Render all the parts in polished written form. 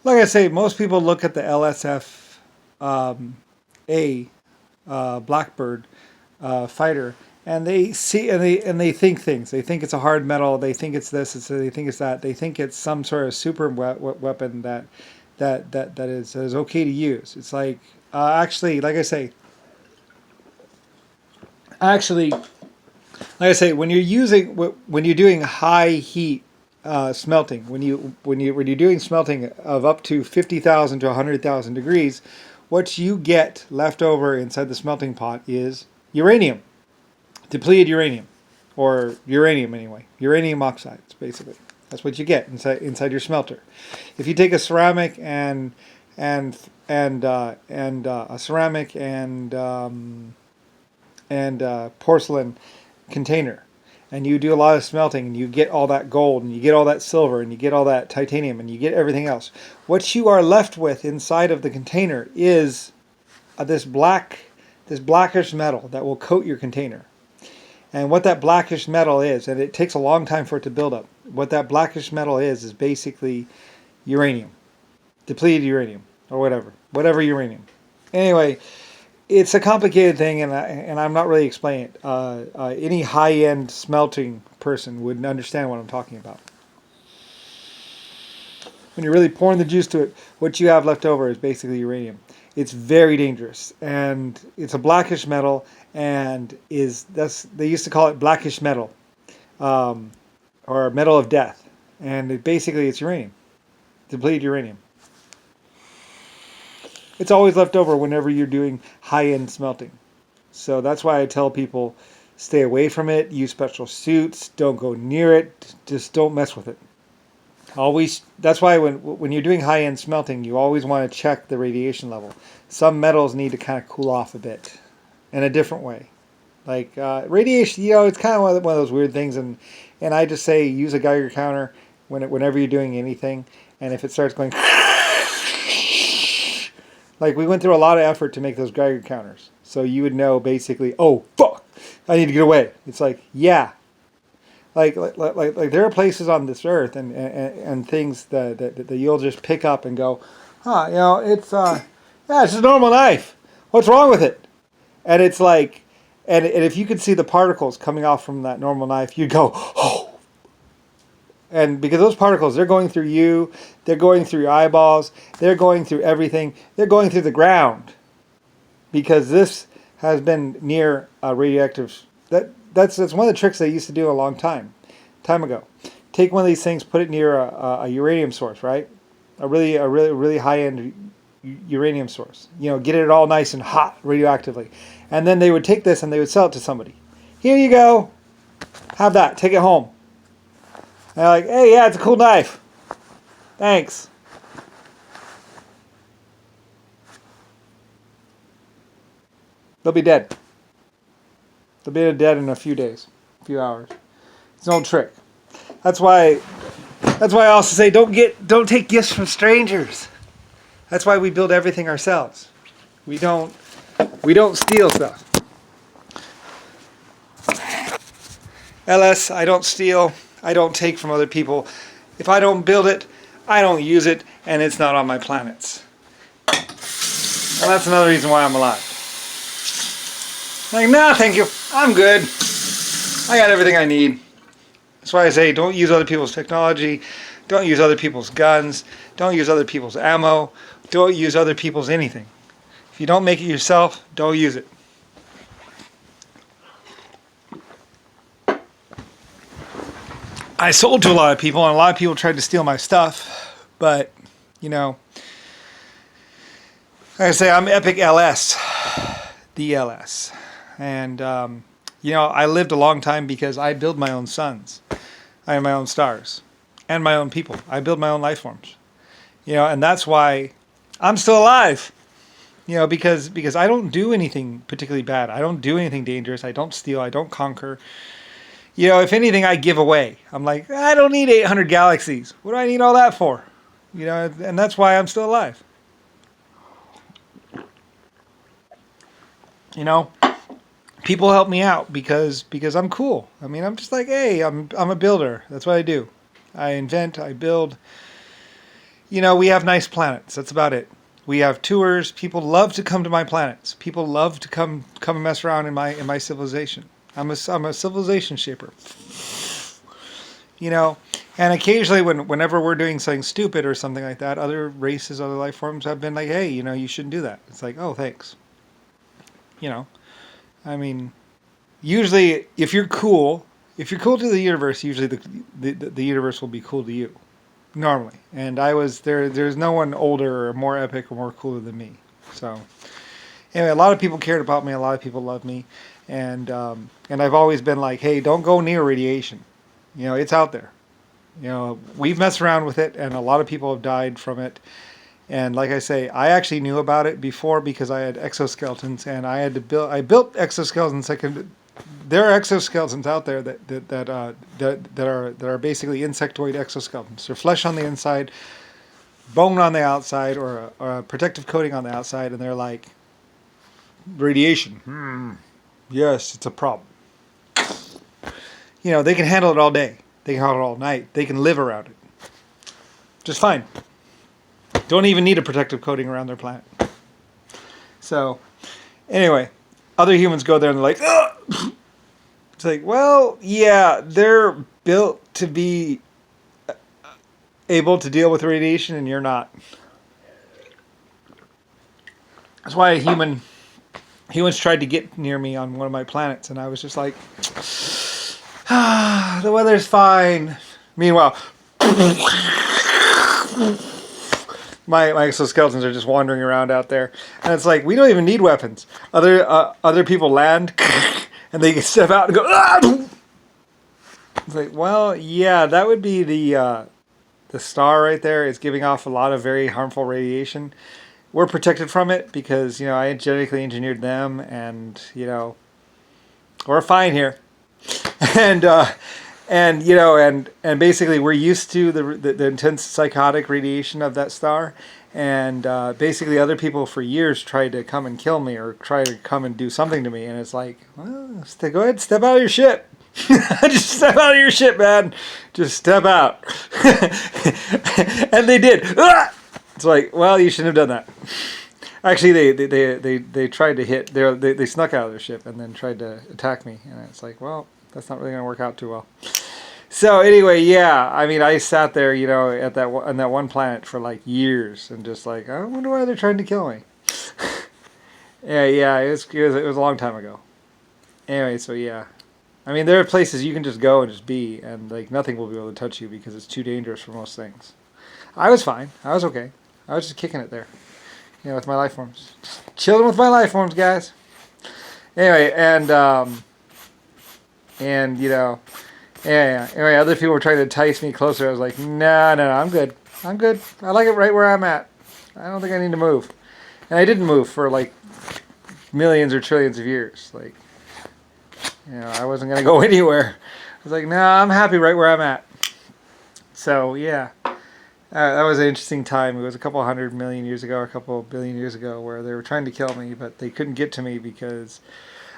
Like I say, most people look at the LSF A Blackbird fighter, and they see and they think things. They think it's a hard metal. They think it's this. They think it's that. They think it's some sort of super weapon that is okay to use. It's like actually, actually, like I say, when you're doing high heat smelting, when you're doing smelting of up to 50,000 to 100,000 degrees, what you get left over inside the smelting pot is uranium, depleted uranium, or uranium anyway, uranium oxides basically. That's what you get inside your smelter. If you take a ceramic and a ceramic and porcelain container, and you do a lot of smelting, and you get all that gold, and you get all that silver, and you get all that titanium, and you get everything else, what you are left with inside of the container is this blackish metal that will coat your container. And what that blackish metal is, and it takes a long time for it to build up, what that blackish metal is basically uranium, depleted uranium, or whatever uranium. Anyway, it's a complicated thing, and I'm not really explaining it. Any high-end smelting person would understand what I'm talking about. When you're really pouring the juice to it, what you have left over is basically uranium. It's very dangerous, and it's a blackish metal, and they used to call it blackish metal, or metal of death, and basically it's uranium, depleted uranium. It's always left over whenever you're doing high-end smelting. So that's why I tell people stay away from it, use special suits, don't go near it, just don't mess with it. Always. That's why when you're doing high-end smelting, you always want to check the radiation level. Some metals need to kind of cool off a bit in a different way. Like radiation, it's kind of one of those weird things, and I just say use a Geiger counter whenever you're doing anything, and if it starts going like, we went through a lot of effort to make those Geiger counters. So you would know basically, oh, fuck, I need to get away. It's like, yeah. Like there are places on this earth and things that you'll just pick up and go, it's it's just a normal knife. What's wrong with it? And it's like, and if you could see the particles coming off from that normal knife, you'd go, oh. And because those particles, they're going through you, they're going through your eyeballs, they're going through everything, they're going through the ground. Because this has been near a radioactive. That's one of the tricks they used to do a long time ago. Take one of these things, put it near a uranium source, right? A really high end uranium source. Get it all nice and hot radioactively, and then they would take this and they would sell it to somebody. Here you go, have that. Take it home. And they're like, hey, yeah, it's a cool knife. Thanks. They'll be dead. They'll be dead in a few days, a few hours. It's an old trick. That's why I also say don't take gifts from strangers. That's why we build everything ourselves. We don't steal stuff. I don't steal. I don't take from other people. If I don't build it, I don't use it, and it's not on my planets. And that's another reason why I'm alive. Like, nah, thank you. I'm good. I got everything I need. That's why I say don't use other people's technology. Don't use other people's guns. Don't use other people's ammo. Don't use other people's anything. If you don't make it yourself, don't use it. I sold to a lot of people, and a lot of people tried to steal my stuff. But, like I say, I'm Epic LS. The LS. And, I lived a long time because I build my own suns. I have my own stars. And my own people. I build my own life forms. And that's why I'm still alive. Because I don't do anything particularly bad. I don't do anything dangerous. I don't steal. I don't conquer. If anything, I give away. I'm like, I don't need 800 galaxies. What do I need all that for? And that's why I'm still alive. People help me out because I'm cool. I mean, I'm just like, hey, I'm a builder. That's what I do. I invent, I build. We have nice planets. That's about it. We have tours. People love to come to my planets. People love to come and mess around in my civilization. I'm a civilization shaper. And occasionally whenever we're doing something stupid or something like that, other races, other life forms have been like, hey, you shouldn't do that. It's like, oh, thanks. I mean, usually if you're cool to the universe, usually the universe will be cool to you. Normally. And there's no one older or more epic or more cooler than me. So anyway, a lot of people cared about me, a lot of people love me, and I've always been like, hey, don't go near radiation. It's out there. We've messed around with it, and a lot of people have died from it. And like I say, I actually knew about it before because I had exoskeletons, and I built exoskeletons. There are exoskeletons out there that are basically insectoid exoskeletons. They're flesh on the inside, bone on the outside, or a protective coating on the outside, and they're like radiation. Yes, it's a problem. They can handle it all day. They can handle it all night. They can live around it just fine. Don't even need a protective coating around their planet. So, anyway, other humans go there and they're like, ugh! It's like, well, yeah, they're built to be able to deal with radiation, and you're not. That's why humans tried to get near me on one of my planets, and I was just like, the weather's fine. Meanwhile, my exoskeletons are just wandering around out there, and it's like, we don't even need weapons. Other people land, and they step out and go, ah! It's like, well, yeah, that would be the star right there is giving off a lot of very harmful radiation. We're protected from it because, I genetically engineered them, and, we're fine here. And basically we're used to the intense psychotic radiation of that star, and basically other people for years tried to come and kill me or try to come and do something to me, and it's like, well, go ahead, step out of your ship. Just step out of your ship, man. Just step out. And they did. It's like, well, you shouldn't have done that. Actually, they tried to hit. They snuck out of their ship and then tried to attack me, and it's like, well, that's not really going to work out too well. So anyway, yeah, I mean, I sat there, on that one planet for like years, and just like, I wonder why they're trying to kill me. yeah, it was a long time ago. Anyway, so yeah, I mean, there are places you can just go and just be, and like nothing will be able to touch you because it's too dangerous for most things. I was fine. I was okay. I was just kicking it there, with my life forms, just chilling with my life forms, guys. Anyway, yeah. Anyway, other people were trying to entice me closer. I was like, no, I'm good. I like it right where I'm at. I don't think I need to move. And I didn't move for like millions or trillions of years. Like, I wasn't going to go anywhere. I was like, no, I'm happy right where I'm at. So, yeah. That was an interesting time. It was a couple 100 million years ago, or a couple billion years ago, where they were trying to kill me, but they couldn't get to me because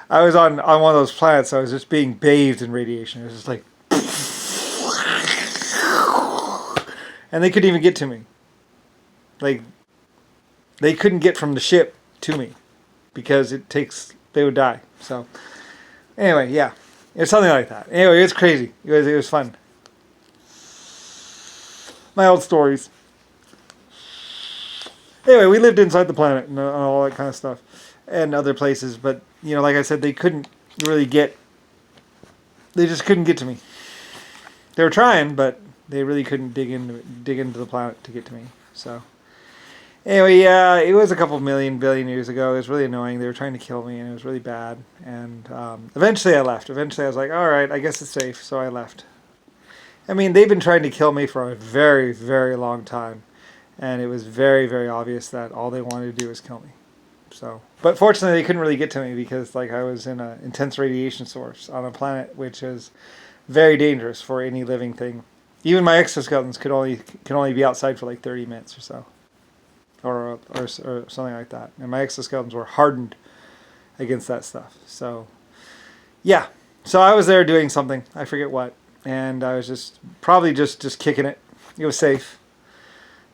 I was on one of those planets. I was just being bathed in radiation. It was just like, and they couldn't even get to me. Like, they couldn't get from the ship to me because they would die. So, anyway, yeah, it was something like that. Anyway, it was crazy. It was fun. My old stories. Anyway, we lived inside the planet and all that kind of stuff, and other places. But like I said, they couldn't really get. They just couldn't get to me. They were trying, but they really couldn't dig into the planet to get to me. So anyway, yeah, it was a couple billion years ago. It was really annoying. They were trying to kill me, and it was really bad. And eventually, I left. Eventually, I was like, all right, I guess it's safe. So I left. I mean, they've been trying to kill me for a very, very long time, and it was very, very obvious that all they wanted to do was kill me. So, but fortunately, they couldn't really get to me because, like, I was in an intense radiation source on a planet which is very dangerous for any living thing. Even my exoskeletons can only be outside for like 30 minutes or so, or something like that. And my exoskeletons were hardened against that stuff. So, yeah. So I was there doing something. I forget what. And I was probably just kicking it. It was safe.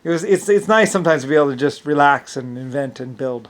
It's nice sometimes to be able to just relax and invent and build.